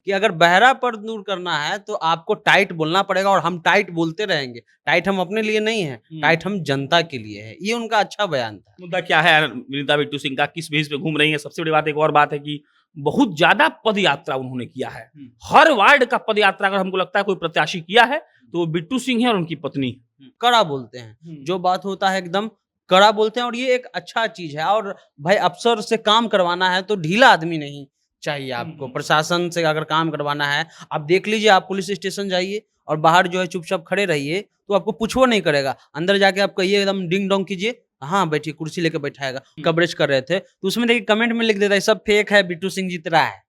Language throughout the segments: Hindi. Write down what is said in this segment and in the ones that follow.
कि अगर बहरापन दूर करना है तो आपको टाइट बोलना पड़ेगा और हम टाइट बोलते रहेंगे। टाइट हम अपने लिए नहीं है, टाइट हम जनता के लिए है। ये उनका अच्छा बयान था। मुद्दा क्या है विनीता बिट्टू सिंह का, किस बेस पे घूम रही है? सबसे बड़ी बात, एक और बात है कि बहुत ज्यादा पद यात्रा उन्होंने किया है। हर वार्ड का पद यात्रा अगर हमको लगता है कोई प्रत्याशी किया है तो वो बिट्टू सिंह है और उनकी पत्नी। कड़ा बोलते हैं, जो बात होता है एकदम कड़ा बोलते हैं और ये एक अच्छा चीज है। और भाई अफसर से काम करवाना है तो ढीला आदमी नहीं चाहिए आपको। प्रशासन से अगर काम करवाना है, आप देख लीजिए, आप पुलिस स्टेशन जाइए और बाहर जो है चुपचाप खड़े रहिए तो आपको पूछो नहीं करेगा। अंदर जाके आप कहिए एकदम डिंग डोंग कीजिए, हाँ बैठिए, कुर्सी लेके बैठाएगा। कवरेज कर रहे थे तो उसमें देखिए कमेंट में लिख देता है सब फेक है, बिट्टू सिंह जीत रहा है।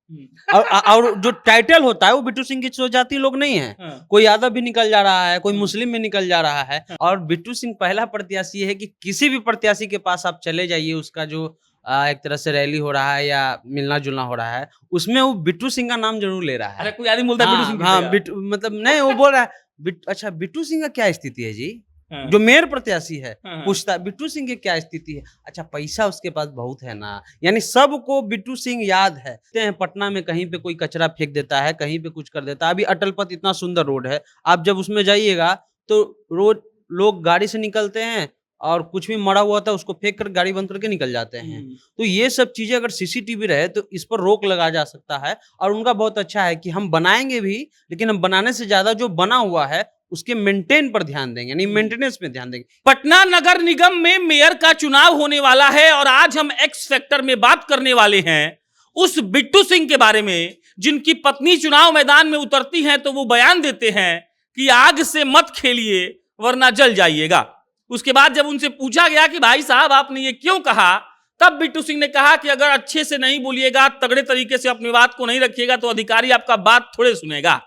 और जो टाइटल होता है वो बिट्टू सिंह की जाति लोग नहीं है। कोई यादव भी निकल जा रहा है, कोई मुस्लिम भी निकल जा रहा है। और बिट्टू सिंह पहला प्रत्याशी है कि किसी भी प्रत्याशी के पास आप चले जाइए, उसका जो एक तरह से रैली हो रहा है या मिलना जुलना हो रहा है, उसमें वो बिट्टू सिंह का नाम जरूर ले रहा है। अरे कोई आदमी बोलता है बिट्टू सिंह हाँ, मतलब नहीं, वो बोल रहा है अच्छा बिट्टू सिंह का क्या स्थिति है जी? जो मेयर प्रत्याशी है पूछता है बिट्टू सिंह की क्या स्थिति है? अच्छा पैसा उसके पास बहुत है ना। यानी सबको बिट्टू सिंह याद है। पटना में कहीं पे कोई कचरा फेंक देता है, कहीं पे कुछ कर देता है। अभी अटल पथ इतना सुंदर रोड है, आप जब उसमें जाइएगा तो रोज लोग गाड़ी से निकलते हैं और कुछ भी मरा हुआ था उसको फेंक कर गाड़ी बंद करके निकल जाते हैं। तो ये सब चीजें अगर सीसीटीवी रहे तो इस पर रोक लगा जा सकता है। और उनका बहुत अच्छा है कि हम बनाएंगे भी, लेकिन हम बनाने से ज्यादा जो बना हुआ है उसके मेंटेन पर ध्यान देंगे, यानी मेंटेनेंस में ध्यान देंगे। पटना नगर निगम में मेयर का चुनाव होने वाला है और आज हम एक्स फैक्टर में बात करने वाले हैं उस बिट्टू सिंह के बारे में, जिनकी पत्नी चुनाव मैदान में उतरती हैं तो वो बयान देते हैं कि आग से मत खेलिए वरना जल जाइएगा। उसके बाद जब उनसे पूछा गया कि भाई साहब आपने ये क्यों कहा, तब बिट्टू सिंह ने कहा कि अगर अच्छे से नहीं बोलिएगा, तगड़े तरीके से अपनी बात को नहीं रखिएगा तो अधिकारी आपका बात थोड़े सुनेगा।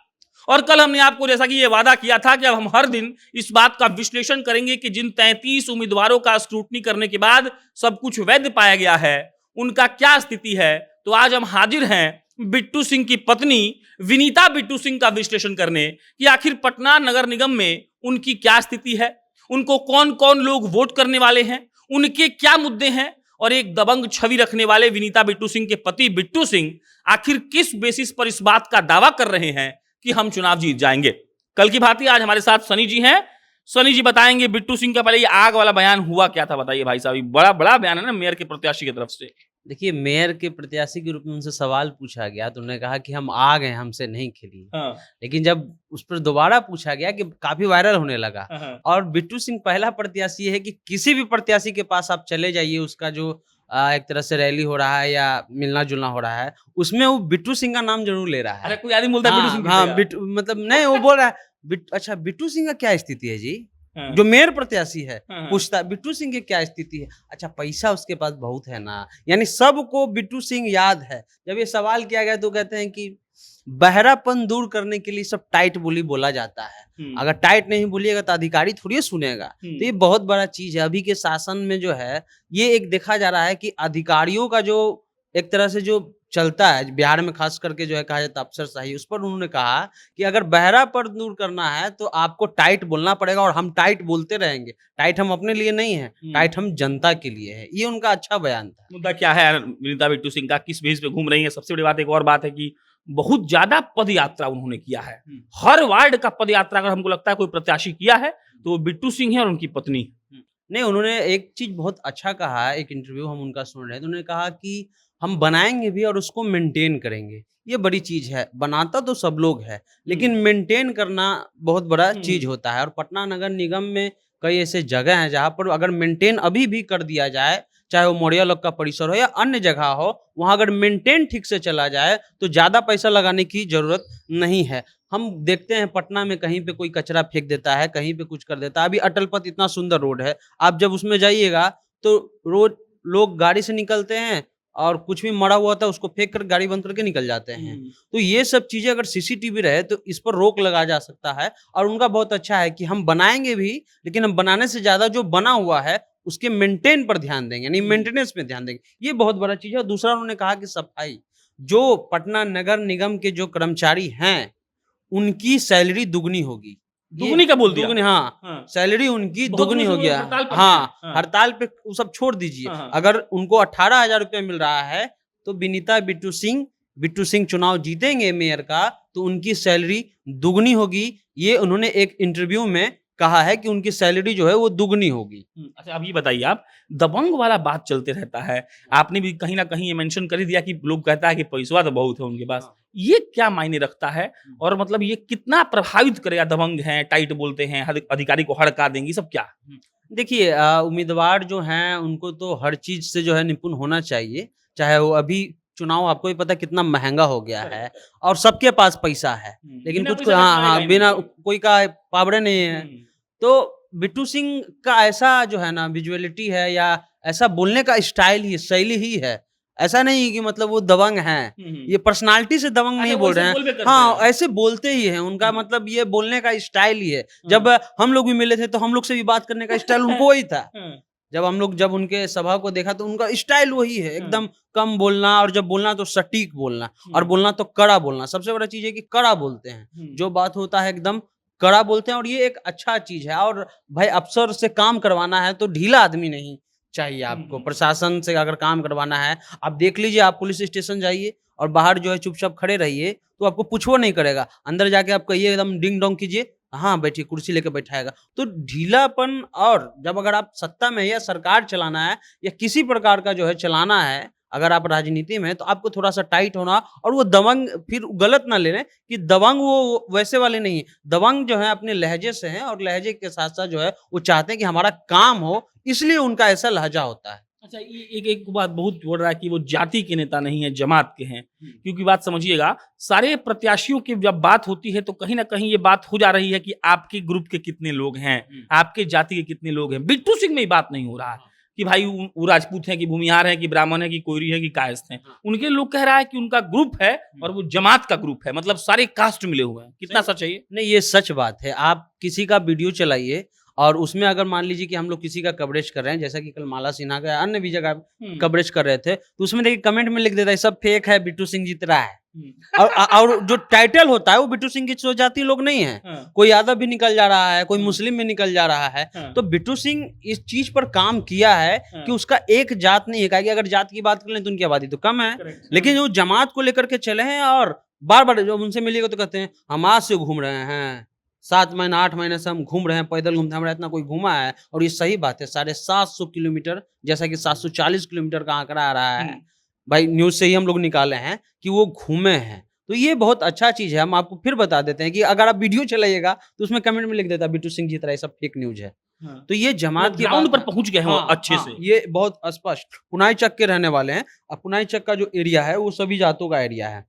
और कल हमने आपको जैसा कि ये वादा किया था कि अब हम हर दिन इस बात का विश्लेषण करेंगे कि जिन 33 उम्मीदवारों का स्क्रूटनी करने के बाद सब कुछ वैध पाया गया है उनका क्या स्थिति है। तो आज हम हाजिर हैं बिट्टू सिंह की पत्नी विनीता बिट्टू सिंह का विश्लेषण करने कि आखिर पटना नगर निगम में उनकी क्या स्थिति है, उनको कौन कौन लोग वोट करने वाले हैं, उनके क्या मुद्दे हैं, और एक दबंग छवि रखने वाले विनीता बिट्टू सिंह के पति बिट्टू सिंह आखिर किस बेसिस पर इस बात का दावा कर रहे हैं कि हम चुनाव जीत जाएंगे। कल की भांति आज हमारे साथ सनी जी हैं। सनी जी बताएंगे बिट्टू सिंह का पहले ये आग वाला बयान हुआ क्या था, बताइए भाई साहब। बड़ा बड़ा बयान है ना मेयर के प्रत्याशी की तरफ से। देखिए, मेयर के प्रत्याशी के रूप में उनसे सवाल पूछा गया तो उन्होंने कहा कि हम आ गए, हमसे नहीं खेलिए। लेकिन जब उस पर दोबारा पूछा गया कि काफी वायरल होने लगा। और बिट्टू सिंह पहला प्रत्याशी है कि किसी भी प्रत्याशी के पास आप चले जाइए, उसका जो एक तरह से रैली हो रहा है या मिलना जुलना हो रहा है, उसमें वो बिट्टू सिंह का नाम जरूर ले रहा है। अरे कोई आदमी बोलता है बिट्टू सिंह। हाँ, मतलब नहीं, वो बोल रहा है अच्छा बिट्टू सिंह का क्या स्थिति है जी? जो मेयर प्रत्याशी है पूछता है बिट्टू सिंह की क्या स्थिति है? अच्छा पैसा उसके पास बहुत है ना। यानी सबको बिट्टू सिंह याद है। जब ये सवाल किया गया तो कहते हैं कि बहरापन दूर करने के लिए सब टाइट बोली बोला जाता है। अगर टाइट नहीं बोलिएगा तो अधिकारी थोड़ी सुनेगा। तो ये बहुत बड़ा चीज है। अभी के शासन में जो है ये एक देखा जा रहा है कि अधिकारियों का जो एक तरह से जो चलता है बिहार में, खास करके जो है कहा जाता है अफसरशाही, उस पर उन्होंने कहा कि अगर बहरापन दूर करना है तो आपको टाइट बोलना पड़ेगा और हम टाइट बोलते रहेंगे। टाइट हम अपने लिए नहीं है, टाइट हम जनता के लिए है। ये उनका अच्छा बयान था। मुद्दा क्या है विनीता बिट्टू सिंह का, किस बेस पे घूम रही है? सबसे बड़ी बात, एक और बात है कि बहुत ज्यादा पद यात्रा उन्होंने किया है। हर वार्ड का पद यात्रा अगर हमको लगता है कोई प्रत्याशी किया है तो वो बिट्टू सिंह है और उनकी पत्नी। नहीं, उन्होंने एक चीज बहुत अच्छा कहा है। एक इंटरव्यू हम उनका सुन रहे हैं तो उन्होंने कहा कि हम बनाएंगे भी और उसको मेंटेन करेंगे। ये बड़ी चीज है। बनाता तो सब लोग है, लेकिन मेंटेन करना बहुत बड़ा चीज होता है। और पटना नगर निगम में कई ऐसे जगह हैं जहां पर अगर मेंटेन अभी भी कर दिया जाए, चाहे वो मौर्या लोग का परिसर हो या अन्य जगह हो, वहां अगर मेंटेन ठीक से चला जाए तो ज्यादा पैसा लगाने की जरूरत नहीं है। हम देखते हैं पटना में कहीं पे कोई कचरा फेंक देता है, कहीं पे कुछ कर देता है। अभी अटल पथ इतना सुंदर रोड है, आप जब उसमें जाइएगा तो रोज लोग गाड़ी से निकलते हैं और कुछ भी मरा हुआ था उसको फेंक कर गाड़ी बंद करके निकल जाते हैं। तो ये सब चीजें अगर सीसीटीवी रहे तो इस पर रोक लगा जा सकता है। और उनका बहुत अच्छा है कि हम बनाएंगे भी, लेकिन हम बनाने से ज्यादा जो बना हुआ है उसके मेंटेन पर ध्यान देंगे, यानी मेंटेनेंस में ध्यान देंगे। ये बहुत बड़ा चीज है। दूसरा उन्होंने कहा कि सफाई, जो पटना नगर निगम के जो कर्मचारी हैं उनकी सैलरी दुगनी होगी। दुगनी का बोल दिया? दुगनी, हाँ, सैलरी उनकी दुगनी हो गया। हड़ताल पे वो सब छोड़ दीजिए। अगर उनको 18,000 रुपया मिल रहा है तो विनीता बिट्टू सिंह बिट्टू सिंह चुनाव जीतेंगे मेयर का तो उनकी सैलरी दुगनी होगी। ये उन्होंने एक इंटरव्यू में कहा है कि उनकी सैलरी जो है वो दुगनी होगी। अच्छा, अब ये बताइए आप, दबंग वाला बात चलते रहता है, आपने भी कहीं ना कहीं ये मेंशन कर ही दिया कि लोग कहता है कि पैसा तो बहुत है उनके पास, ये क्या मायने रखता है और मतलब ये कितना प्रभावित करेगा? दबंग हैं, टाइट बोलते हैं, अधिकारी को हड़का देंगे, सब क्या? देखिए उम्मीदवार जो हैं उनको तो हर चीज़ से जो है निपुण होना चाहिए। चाहे वो अभी चुनाव आपको भी पता है कितना महँगा हो गया है और सबके पास पैसा है। लेकिन बिना कुछ पैसे का हाँ, चलेगा हाँ, ही बिना नहीं। कोई का पावड़े नहीं है। तो बिट्टू सिंह का ऐसा जो है ना विज़ुअलिटी है या ऐसा बोलने का स्टाइल ही शैली ही है। ऐसा नहीं कि मतलब वो दबंग हैं। ये पर्सनैलिटी से दबंग अच्छा, नहीं वो बोल ऐसे रहे हैं। बोल भी करते हाँ, हैं। ऐसे बोलते ही हैं। उनका मतलब ये बोलने का स्टाइल ही है। जब हम लोग भी मिले थे तो हम लोग से भी बात करने का स्टाइल उनको वही था। जब उनके सभा को देखा तो उनका स्टाइल वही है, एकदम कम बोलना और जब बोलना तो सटीक बोलना और बोलना तो कड़ा बोलना। सबसे बड़ा चीज़ है कि कड़ा बोलते हैं। जो बात होता है एकदम कड़ा बोलते हैं और ये एक अच्छा चीज़ है और भाई अफ़सर से काम करवाना है तो ढीला आदमी नहीं चाहिए आपको। प्रशासन से अगर काम करवाना है, आप देख लीजिए आप पुलिस स्टेशन जाइए और बाहर जो है चुपचाप खड़े रहिए, तो आपको पूछबो नहीं करेगा। अंदर जाके आप कहिए एकदम डिंग-डोंग कीजिए, हाँ, बैठिए, कुर्सी लेके बैठाएगा। तो ढीलापन और जब अगर आप सत्ता में है या सरकार चलाना है या किसी प्रकार का जो है चलाना है, अगर आप राजनीति में हैं, तो आपको थोड़ा-सा टाइट होना और वो दबंग फिर गलत ना ले लें कि दबंग वो वैसे वाले नहीं हैं। दबंग जो हैं अपने लहज़े से हैं और लहज़े के साथ-साथ जो है वो चाहते हैं कि हमारा काम हो, इसलिए उनका ऐसा लहज़ा होता है। अच्छा, ये एक एक बात बहुत बोल रहा है कि वो जाति के नेता नहीं है, जमात के हैं। क्योंकि बात समझिएगा, सारे प्रत्याशियों की जब बात होती है तो कहीं न कहीं ये बात हो जा रही है कि आपके ग्रुप के कितने लोग हैं, आपके जाति के कितने लोग हैं। बिट्टू सिंह में ये बात नहीं हो रहा है कि भाई वो राजपूत हैं कि भूमिहार हैं कि ब्राह्मण हैं कि कोयरी हैं कि कायस्थ हैं। उनके लोग कह रहा है कि उनका ग्रुप है और वो जमात का ग्रुप है, मतलब सारे कास्ट मिले हुए हैं। कितना सच है ये? नहीं, ये सच बात है। आप किसी का वीडियो चलाइए और उसमें अगर मान लीजिए कि हम लोग किसी का कवरेज कर रहे हैं, जैसा कि कल माला सिन्हा का या अन्य भी जगह कवरेज कर रहे थे, तो उसमें देखिए कमेंट में लिख देता है सब फेक है, बिट्टू सिंह जीत रहा है। और जो टाइटल होता है वो बिट्टू सिंह की स्वजाति लोग नहीं है। कोई यादव भी निकल जा रहा है, कोई मुस्लिम भी निकल जा रहा है। तो बिट्टू सिंह इस चीज पर काम किया है कि उसका एक जात नहीं है। कहा कि अगर जात की बात कर लें तो उनकी आबादी तो कम है, लेकिन वो जमात को लेकर के चले हैं और बार-बार जब उनसे मिलिएगा तो कहते हैं हम आज से घूम रहे हैं, 7 महीना 8 महीने से हम घूम रहे हैं, पैदल घूमते हैं, हमारा इतना कोई घूमा है। और ये सही बात है, 750 किलोमीटर, जैसा कि 740 किलोमीटर का आंकड़ा आ रहा है, भाई न्यूज़ से ही हम लोग निकाले हैं कि वो घूमे हैं। तो ये बहुत अच्छा चीज़ है। हम आपको फिर बता देते हैं कि अगर आप वीडियो चलाइएगा तो उसमें कमेंट में लिख देता है बिट्टू सिंह जीत रहा है, ये सब फेक न्यूज़ है। तो ये जमात की ग्राउंड बात पर पहुंच गए हैं वो अच्छे से। ये बहुत स्पष्ट पुनाई चक के रहने वाले हैं और पुनाई चक का जो एरिया है वो सभी जातों का एरिया है।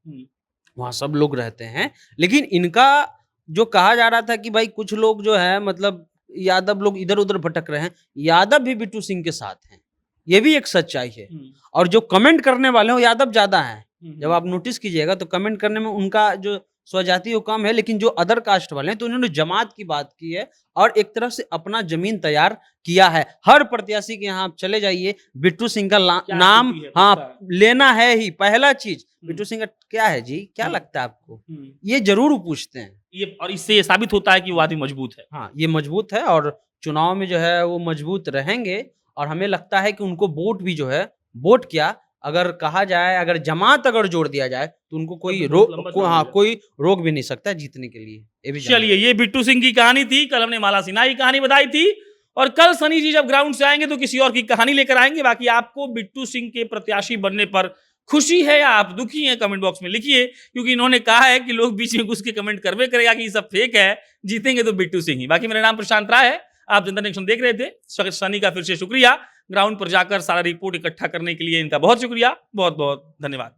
वहाँ सब लोग रहते हैं, लेकिन इनका जो कहा जा रहा था कि भाई कुछ लोग जो है मतलब यादव लोग इधर-उधर भटक रहे हैं, यादव भी बिट्टू सिंह के साथ हैं। ये भी एक सच्चाई है। और जो कमेंट करने वाले हैं वो यादव ज़्यादा हैं। जब आप नोटिस कीजिएगा तो कमेंट करने में उनका जो स्वजाति वो कम है, लेकिन जो अदर कास्ट वाले हैं तो उन्होंने जमात की बात की है और एक तरह से अपना ज़मीन तैयार किया है। हर प्रत्याशी के यहाँ आप चले जाइए, बिट्टू सिंह का नाम लेना है ही पहला चीज़। बिट्टू सिंह का क्या है जी? क्या लगता है आपको? ये ज़रूर पूछते हैं। ये और इससे ये साबित होता है कि वो आदमी मजबूत है। हाँ, ये मजबूत है और चुनाव में जो है वो मजबूत रहेंगे और हमें लगता है कि उनको वोट भी जो है वोट क्या अगर कहा जाए अगर जमात अगर जोड़ दिया जाए तो उनको कोई कोई रोक भी नहीं सकता जीतने के लिए। ये भी चलिए, ये बिट्टू सिंह की कहानी थी। कल हमने माला सिन्हा की कहानी बताई थी और कल सनी जी जब ग्राउंड से आएंगे तो किसी और की कहानी लेकर आएंगे। बाकी आपको बिट्टू सिंह के प्रत्याशी बनने पर खुशी है या आप दुखी हैं, कमेंट बॉक्स में लिखिए, क्योंकि इन्होंने कहा है कि लोग बीच में घुस के कमेंट करवे करेगा कि ये सब फेक है, जीतेंगे तो बिट्टू सिंह ही। बाकी मेरा नाम प्रशांत राय है, आप जनता नेक्शन देख रहे थे। सनी का फिर से शुक्रिया, ग्राउंड पर जाकर सारा रिपोर्ट इकट्ठा करने के लिए इनका बहुत शुक्रिया, बहुत बहुत धन्यवाद।